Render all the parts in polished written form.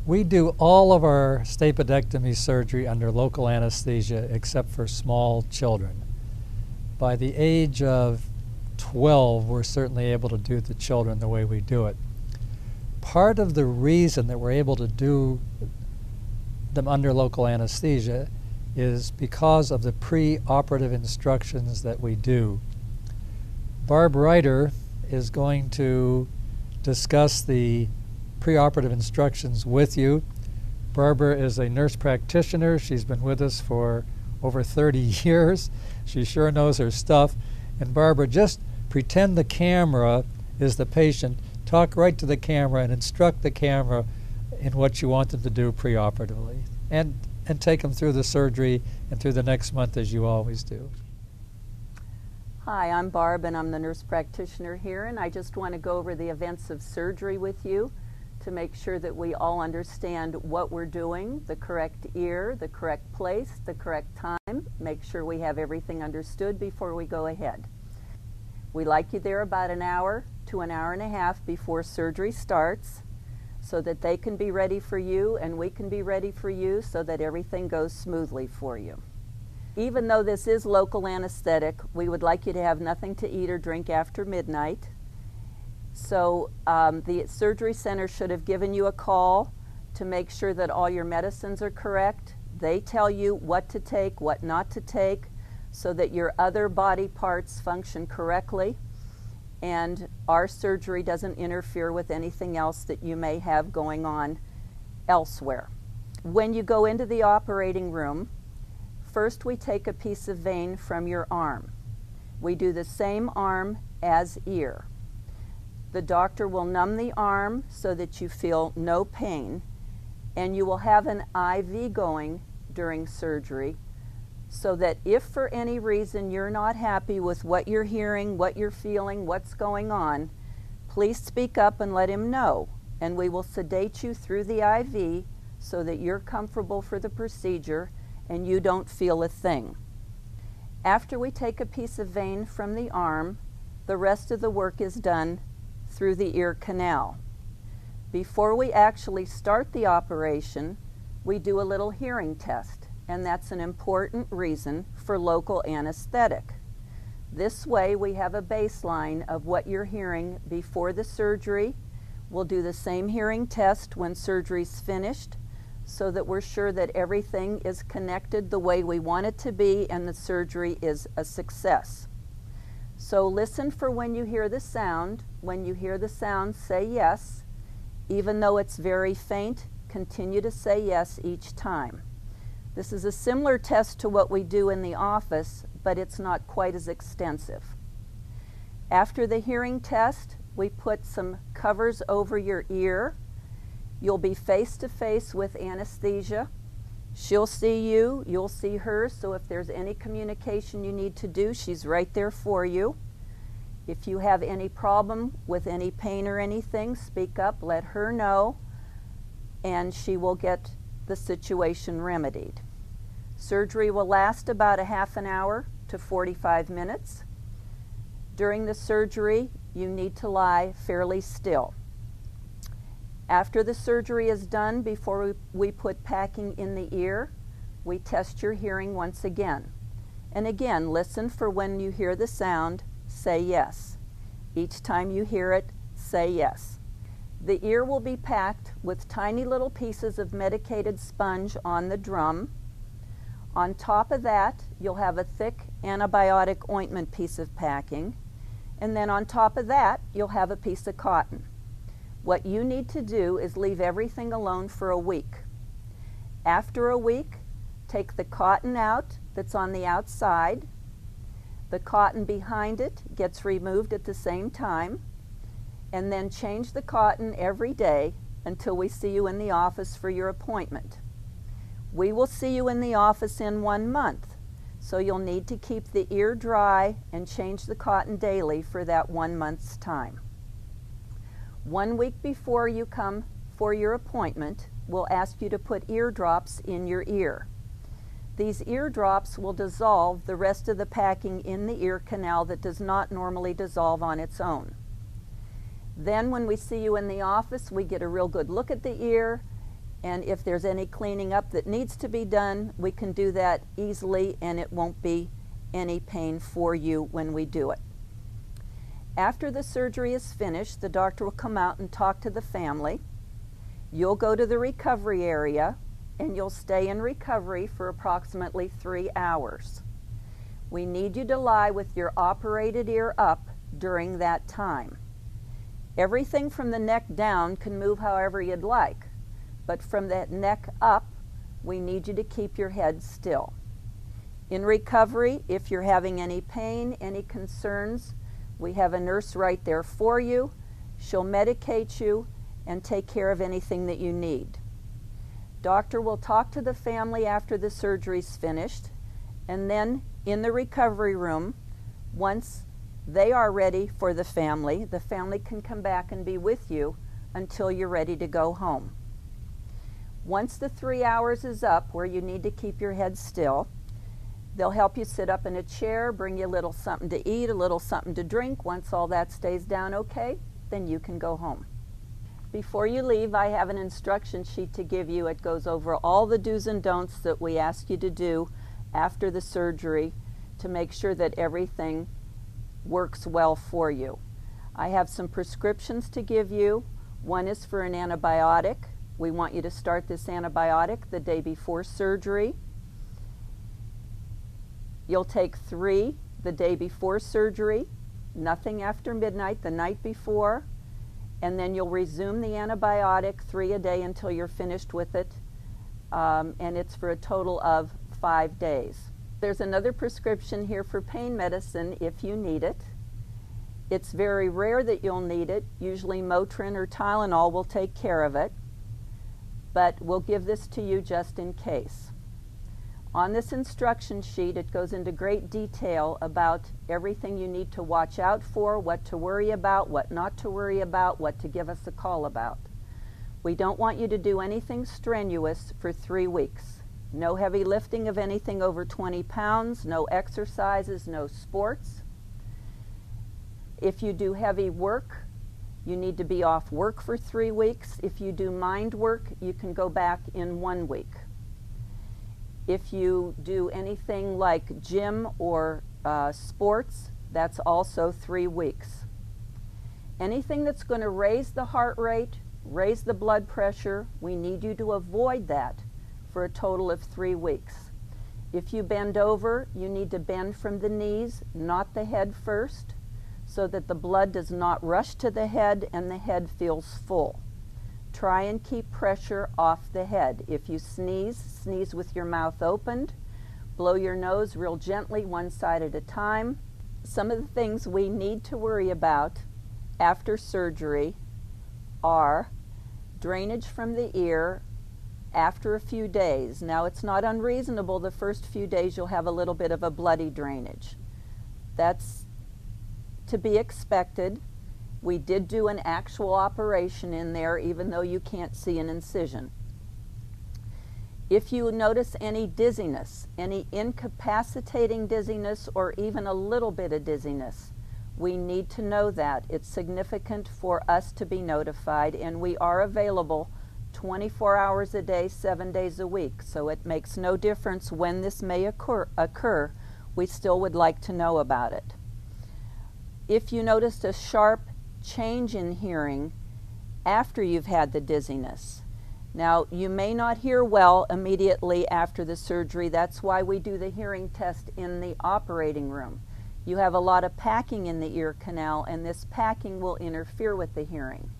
We do all of our stapedectomy surgery under local anesthesia except for small children. By the age of 12, we're certainly able to do the children the way we do it. Part of the reason that we're able to do them under local anesthesia is because of the preoperative instructions that we do. Barb Reiter is going to discuss the preoperative instructions with you. Barbara is a nurse practitioner. She's been with us for over 30 years. She sure knows her stuff. And Barbara, just pretend the camera is the patient. Talk right to the camera and instruct the camera in what you want them to do preoperatively. And take them through the surgery and through the next month as you always do. Hi, I'm Barb and I'm the nurse practitioner here, and I just want to go over the events of surgery with you to make sure that we all understand what we're doing, the correct ear, the correct place, the correct time, make sure we have everything understood before we go ahead. We like you there about an hour to an hour and a half before surgery starts so that they can be ready for you and we can be ready for you so that everything goes smoothly for you. Even though this is local anesthetic, we would like you to have nothing to eat or drink after midnight. So the surgery center should have given you a call to make sure that all your medicines are correct. They tell you what to take, what not to take, so that your other body parts function correctly and our surgery doesn't interfere with anything else that you may have going on elsewhere. When you go into the operating room, first we take a piece of vein from your arm. We do the same arm as ear. The doctor will numb the arm so that you feel no pain, and you will have an IV going during surgery so that if for any reason you're not happy with what you're hearing, what you're feeling, what's going on, please speak up and let him know, and we will sedate you through the IV so that you're comfortable for the procedure and you don't feel a thing. After we take a piece of vein from the arm, the rest of the work is done through the ear canal. Before we actually start the operation, we do a little hearing test, and that's an important reason for local anesthetic. This way we have a baseline of what you're hearing before the surgery. We'll do the same hearing test when surgery's finished so that we're sure that everything is connected the way we want it to be and the surgery is a success. So listen for when you hear the sound. When you hear the sound, say yes. Even though it's very faint, continue to say yes each time. This is a similar test to what we do in the office, but it's not quite as extensive. After the hearing test, we put some covers over your ear. You'll be face to face with anesthesia. She'll see you, you'll see her, so if there's any communication you need to do, she's right there for you. If you have any problem with any pain or anything, speak up, let her know, and she will get the situation remedied. Surgery will last about a half an hour to 45 minutes. During the surgery, you need to lie fairly still. After the surgery is done, before we put packing in the ear, we test your hearing once again. And again, listen for when you hear the sound, say yes. Each time you hear it, say yes. The ear will be packed with tiny little pieces of medicated sponge on the drum. On top of that, you'll have a thick antibiotic ointment piece of packing. And then on top of that, you'll have a piece of cotton. What you need to do is leave everything alone for a week. After a week, take the cotton out that's on the outside. The cotton behind it gets removed at the same time, and then change the cotton every day until we see you in the office for your appointment. We will see you in the office in 1 month, so you'll need to keep the ear dry and change the cotton daily for that 1 month's time. 1 week before you come for your appointment, we'll ask you to put ear drops in your ear. These ear drops will dissolve the rest of the packing in the ear canal that does not normally dissolve on its own. Then when we see you in the office, we get a real good look at the ear And if there's any cleaning up that needs to be done, we can do that easily, and it won't be any pain for you when we do it. After the surgery is finished, the doctor will come out and talk to the family. You'll go to the recovery area, and you'll stay in recovery for approximately 3 hours. We need you to lie with your operated ear up during that time. Everything from the neck down can move however you'd like, but from that neck up, we need you to keep your head still. In recovery, if you're having any pain, any concerns, we have a nurse right there for you. She'll medicate you and take care of anything that you need. Doctor will talk to the family after the surgery's finished, and then in the recovery room, once they are ready for the family can come back and be with you until you're ready to go home. Once the 3 hours is up where you need to keep your head still, they'll help you sit up in a chair, bring you a little something to eat, a little something to drink. Once all that stays down okay, then you can go home. Before you leave, I have an instruction sheet to give you. It goes over all the do's and don'ts that we ask you to do after the surgery to make sure that everything works well for you. I have some prescriptions to give you. One is for an antibiotic. We want you to start this antibiotic the day before surgery. You'll take 3 the day before surgery, nothing after midnight, the night before, and then you'll resume the antibiotic 3 a day until you're finished with it, and it's for a total of 5 days. There's another prescription here for pain medicine if you need it. It's very rare that you'll need it. Usually Motrin or Tylenol will take care of it, but we'll give this to you just in case. On this instruction sheet, it goes into great detail about everything you need to watch out for, what to worry about, what not to worry about, what to give us a call about. We don't want you to do anything strenuous for 3 weeks. No heavy lifting of anything over 20 pounds, no exercises, no sports. If you do heavy work, you need to be off work for 3 weeks. If you do mind work, you can go back in 1 week. If you do anything like gym or sports, that's also 3 weeks. Anything that's going to raise the heart rate, raise the blood pressure, we need you to avoid that for a total of 3 weeks. If you bend over, you need to bend from the knees, not the head first, so that the blood does not rush to the head and the head feels full. Try and keep pressure off the head. If you sneeze, sneeze with your mouth opened. Blow your nose real gently, one side at a time. Some of the things we need to worry about after surgery are drainage from the ear after a few days. Now, it's not unreasonable the first few days you'll have a little bit of a bloody drainage. That's to be expected. We did do an actual operation in there, even though you can't see an incision. If you notice any dizziness, any incapacitating dizziness, or even a little bit of dizziness, we need to know that. It's significant for us to be notified, and we are available 24 hours a day, 7 days a week, so it makes no difference when this may occur. We still would like to know about it. If you noticed a sharp change in hearing after you've had the dizziness. Now, you may not hear well immediately after the surgery. That's why we do the hearing test in the operating room. You have a lot of packing in the ear canal, and this packing will interfere with the hearing.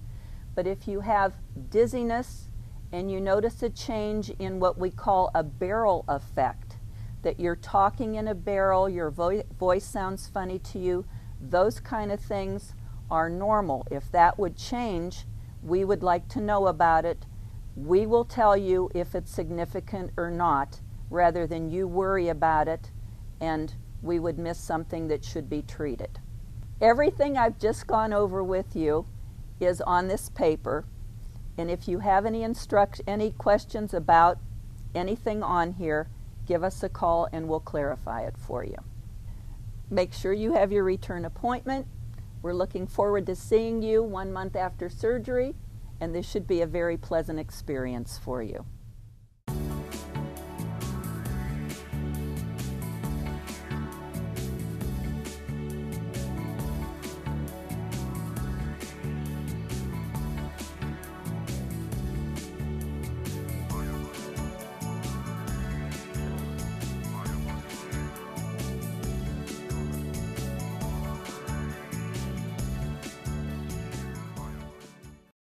But if you have dizziness and you notice a change in what we call a barrel effect, that you're talking in a barrel, your voice sounds funny to you, those kind of things are normal. If that would change, we would like to know about it. We will tell you if it's significant or not, rather than you worry about it and we would miss something that should be treated. Everything I've just gone over with you is on this paper, and if you have any questions about anything on here, give us a call and we'll clarify it for you. Make sure you have your return appointment. We're looking forward to seeing you 1 month after surgery, and this should be a very pleasant experience for you.